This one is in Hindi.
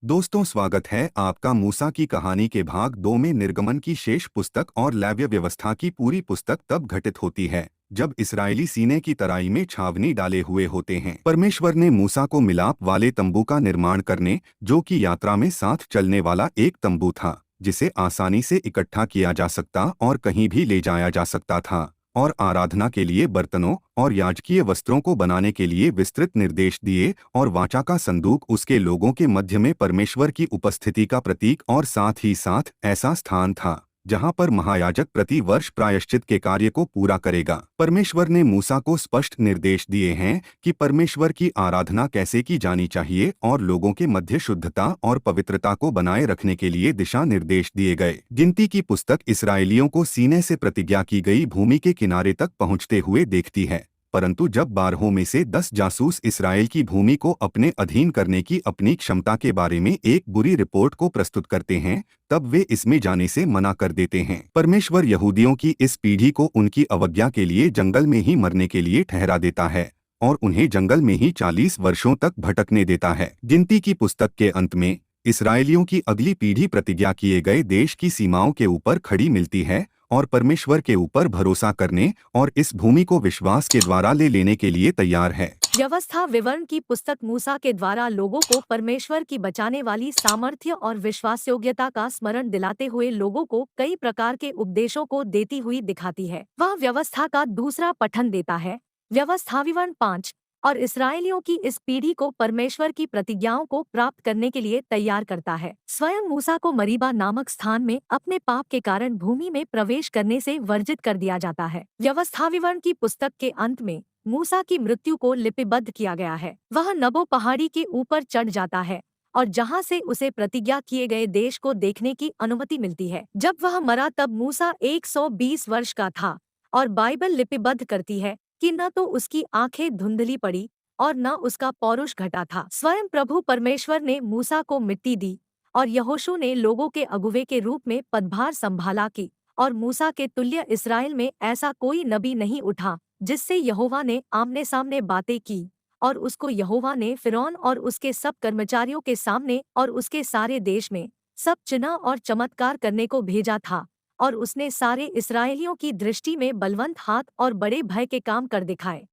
दोस्तों, स्वागत है आपका मूसा की कहानी के भाग 2 में। निर्गमन की शेष पुस्तक और लेव्य व्यवस्था की पूरी पुस्तक तब घटित होती है जब इस्राएली सीने की तराई में छावनी डाले हुए होते हैं। परमेश्वर ने मूसा को मिलाप वाले तंबू का निर्माण करने, जो कि यात्रा में साथ चलने वाला एक तंबू था जिसे आसानी से इकट्ठा किया जा सकता और कहीं भी ले जाया जा सकता था, और आराधना के लिए बर्तनों और याजकीय वस्त्रों को बनाने के लिए विस्तृत निर्देश दिए। और वाचा का संदूक उसके लोगों के मध्य में परमेश्वर की उपस्थिति का प्रतीक और साथ ही साथ ऐसा स्थान था जहां पर महायाजक प्रति वर्ष प्रायश्चित के कार्य को पूरा करेगा। परमेश्वर ने मूसा को स्पष्ट निर्देश दिए हैं कि परमेश्वर की आराधना कैसे की जानी चाहिए, और लोगों के मध्य शुद्धता और पवित्रता को बनाए रखने के लिए दिशा निर्देश दिए गए। गिनती की पुस्तक इसराइलियों को सीने से प्रतिज्ञा की गई भूमि के किनारे तक पहुंचते हुए देखती है, परंतु जब 12 में से 10 जासूस इसराइल की भूमि को अपने अधीन करने की अपनी क्षमता के बारे में एक बुरी रिपोर्ट को प्रस्तुत करते हैं, तब वे इसमें जाने से मना कर देते हैं। परमेश्वर यहूदियों की इस पीढ़ी को उनकी अवज्ञा के लिए जंगल में ही मरने के लिए ठहरा देता है और उन्हें जंगल में ही 40 वर्षों तक भटकने देता है। गिनती की पुस्तक के अंत में इसराइलियों की अगली पीढ़ी प्रतिज्ञा किए गए देश की सीमाओं के ऊपर खड़ी मिलती है और परमेश्वर के ऊपर भरोसा करने और इस भूमि को विश्वास के द्वारा ले लेने के लिए तैयार है। व्यवस्था विवरण की पुस्तक मूसा के द्वारा लोगों को परमेश्वर की बचाने वाली सामर्थ्य और विश्वासयोग्यता का स्मरण दिलाते हुए लोगों को कई प्रकार के उपदेशों को देती हुई दिखाती है। वह व्यवस्था का दूसरा पठन देता है। व्यवस्था विवरण 5 और इसराइलियों की इस पीढ़ी को परमेश्वर की प्रतिज्ञाओं को प्राप्त करने के लिए तैयार करता है। स्वयं मूसा को मरीबा नामक स्थान में अपने पाप के कारण भूमि में प्रवेश करने से वर्जित कर दिया जाता है। व्यवस्था विवरण की पुस्तक के अंत में मूसा की मृत्यु को लिपिबद्ध किया गया है। वह नबो पहाड़ी के ऊपर चढ़ जाता है और जहां से उसे प्रतिज्ञा किए गए देश को देखने की अनुमति मिलती है। जब वह मरा तब मूसा 120 वर्ष का था और बाइबल लिपिबद्ध करती है कि न तो उसकी आंखें धुंधली पड़ी और न उसका पौरुष घटा था। स्वयं प्रभु परमेश्वर ने मूसा को मिट्टी दी और यहोशू ने लोगों के अगुवे के रूप में पदभार संभाला की, और मूसा के तुल्य इसराइल में ऐसा कोई नबी नहीं उठा जिससे यहोवा ने आमने सामने बातें की। और उसको यहोवा ने फिरौन और उसके सब कर्मचारियों के सामने और उसके सारे देश में सब चिन्ह और चमत्कार करने को भेजा था, और उसने सारे इस्राएलियों की दृष्टि में बलवंत हाथ और बड़े भय के काम कर दिखाए।